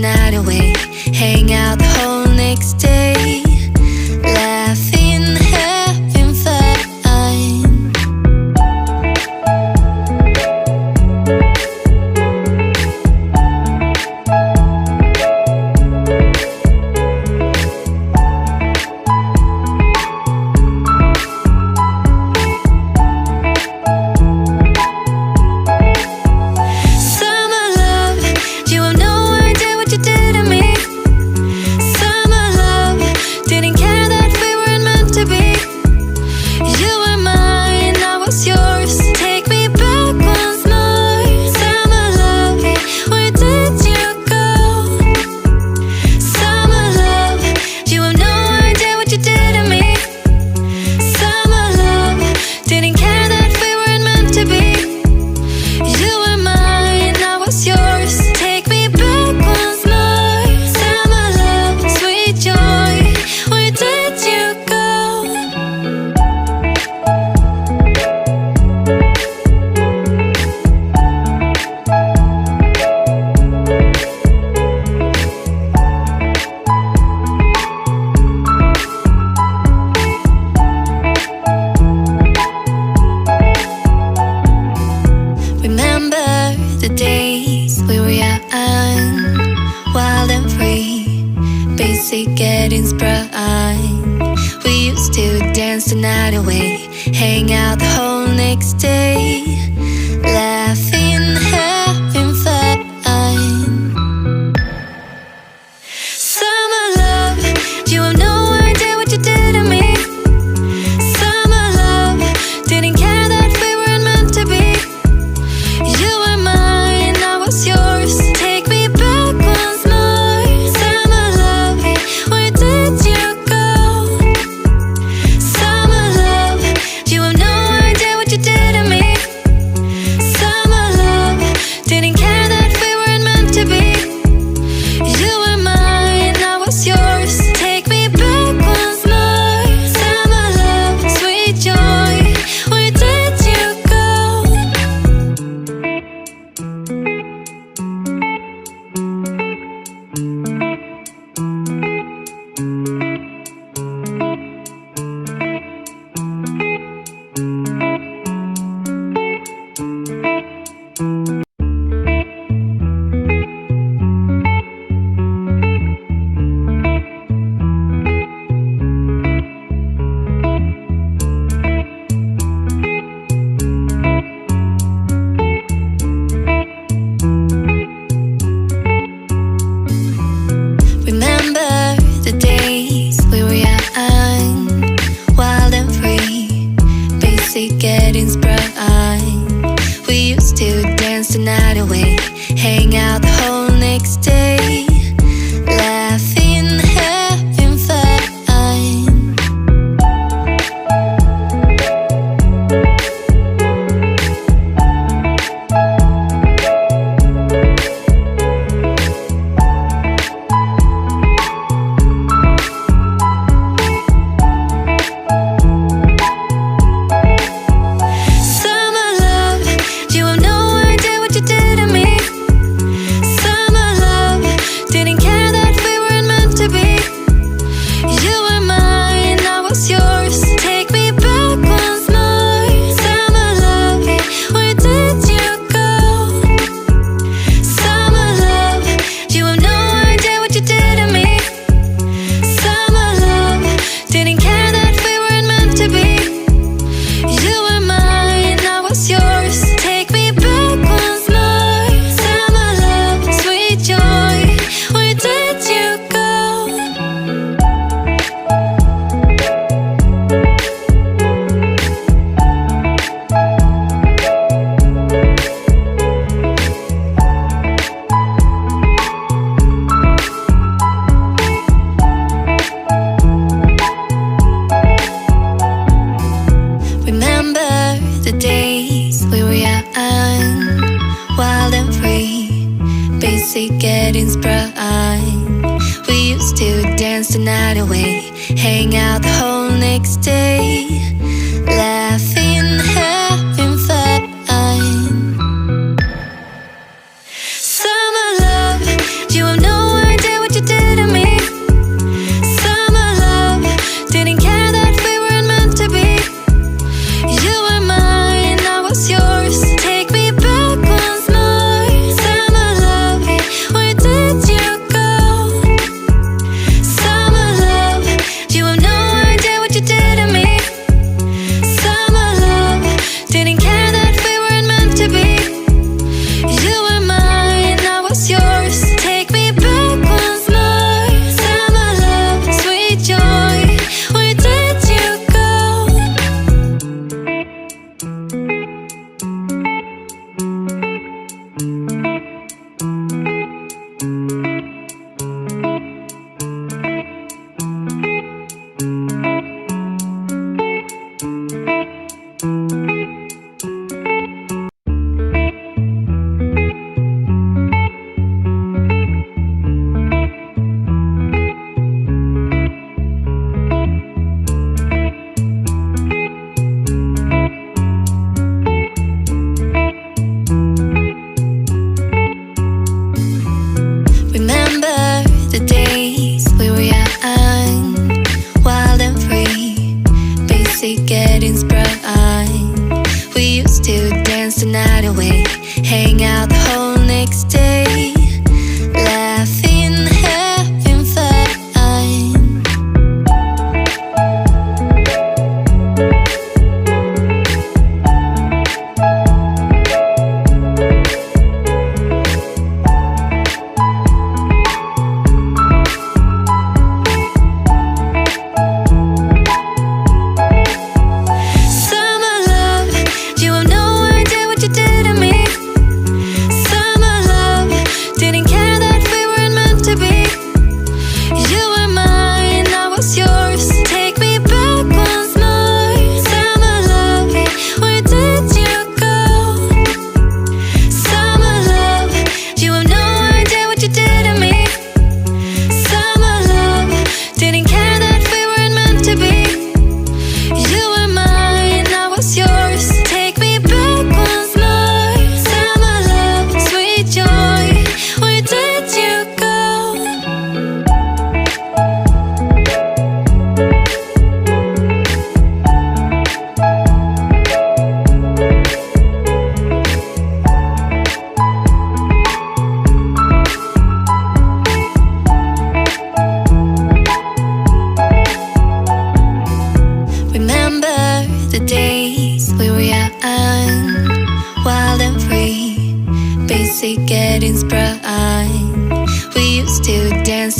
night away, hang out the whole next day, laughing, having fun. The days we were young, wild and free, basic getting sprung. We used to dance the night away, hang out the whole next day, laughing, having fun. Summer love, you have no idea what you did to me. Summer love, didn't care that we weren't meant to be. You were mine, I was yours. Take me back once more. Summer love, where did you go? Summer love, you have no idea what you did to me. Summer love, didn't care that we weren't meant to be. You were mine, I was yours. Take me back once more. Summer love, sweet joy, where did you go? Remember the days we were young, wild and free, basic getting sprung. We used to dance the night away, hang out the whole next day, laughing, having fun. The days we were young, wild and free, basic getting sprung. We used to dance the night away, hang out the whole next day, laughing, having fun. Summer love, you have no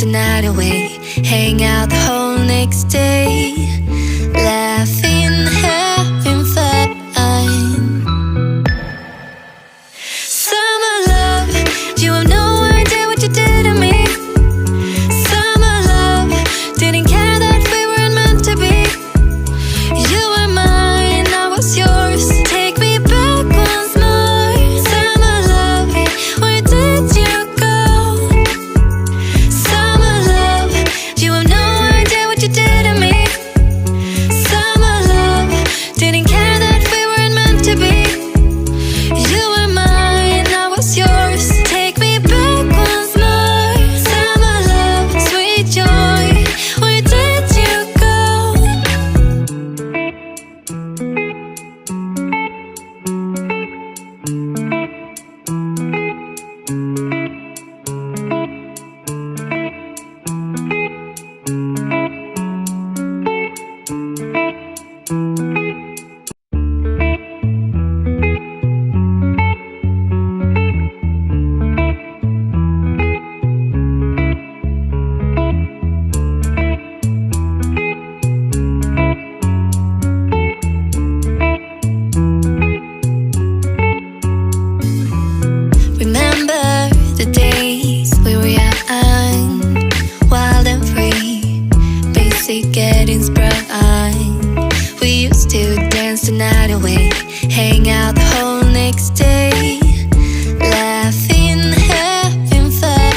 the night away, hang out the whole next day, laughing, having fun. Summer love, you have no idea what you did to me. Summer love, didn't care that we weren't meant to be. You were mine, I was yours. Take me back once more. Summer love, where did you go? Summer love, you have no idea what you did to me. Summer love, didn't care that we weren't meant to be. You were mine, I was yours. Take me back once more. Summer love, sweet joy, where did you go? Remember the days we were young, wild and free, basic getting sprung. We used to dance the night away, hang out the whole next day, laughing, having fun.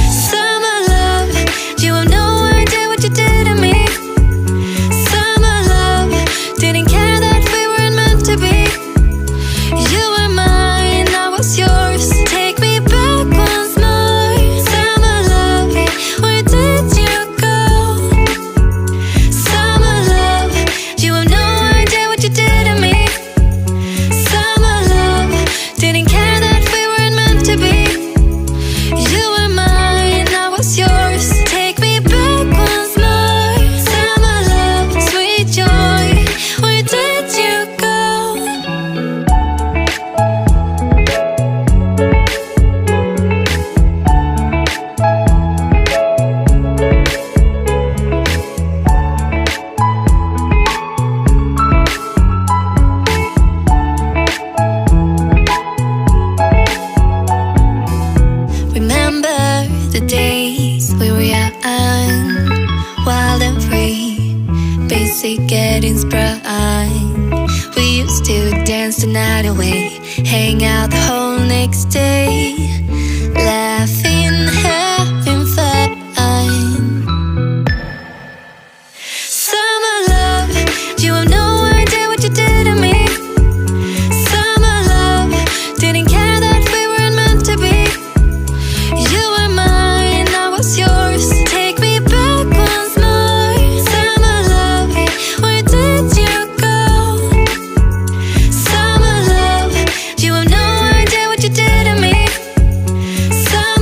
Summer love, you have no idea what you did to me. Summer love, didn't care that we weren't meant to be. You were mine, I was yours. Take me back once more. Summer love, where did you go? Summer love, you have no idea what you did to me. Summer love, didn't care that we weren't meant to be. You were mine, I was yours. Take me back once more. Summer love, sweet joy, where did you go? Remember the days we were young, wild and free, basic getting sprung. We used to dance the night away, hang out the whole next day, laughing, having fun. Summer love, you have no idea what you did to me. Summer love, didn't care that we weren't meant to be. You were mine, I was yours. Take me back once more. Summer love, where did you go? Summer love, you have no idea what you did to me. Summer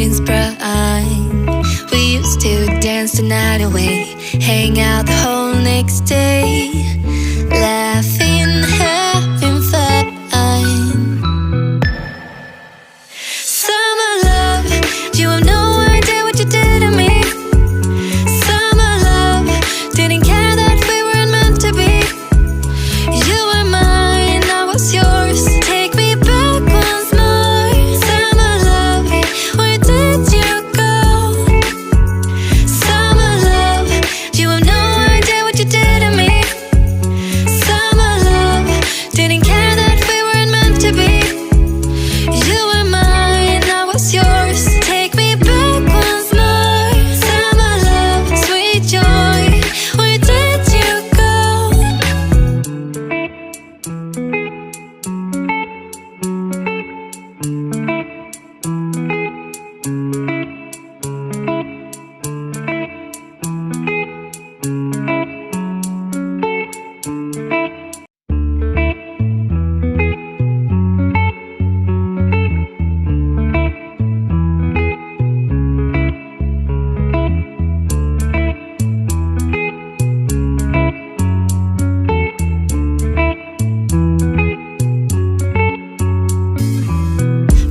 getting sprung. We used to dance the night away, hang out the whole next day, laughing, having fun. Summer love, you have no idea what you did to me. Summer love, didn't care that we weren't meant to be. You were mine, I was yours. Take me back once more. Summer love, where did you go? Summer love, you have no idea what you did to me. Summer love, didn't care that we weren't meant to be. You were mine, I was yours. Take me back once more. Summer love, sweet joy, where did you go?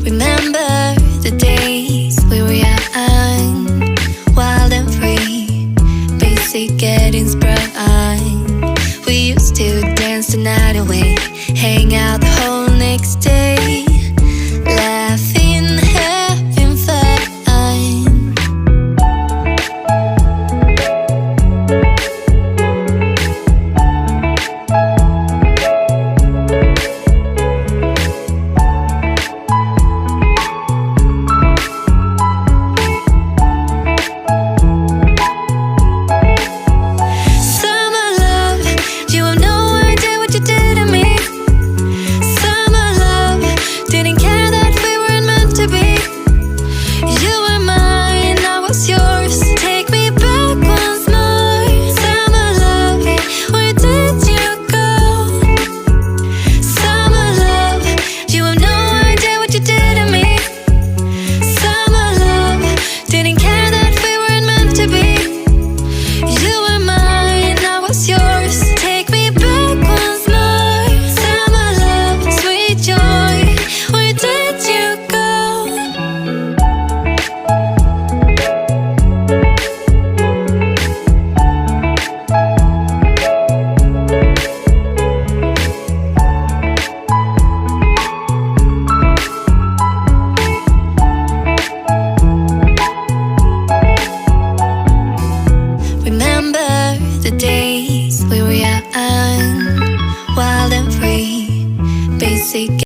Remember the days we were young, wild and free, basic getting sprung. We used to dance the night away, hang out the whole next day, laughing, having fun. Summer love, you have no idea what you did to me. Summer love, didn't care that we weren't meant to be. You were mine, I was yours. Take me back once more. Summer love, where did you go? Summer love, you have no idea what you did to me. Summer love, didn't care that we weren't meant to be. You were mine, I was yours. Take me back once more. Summer love, sweet joy, where did you go? Remember the days we were young, wild and free, basic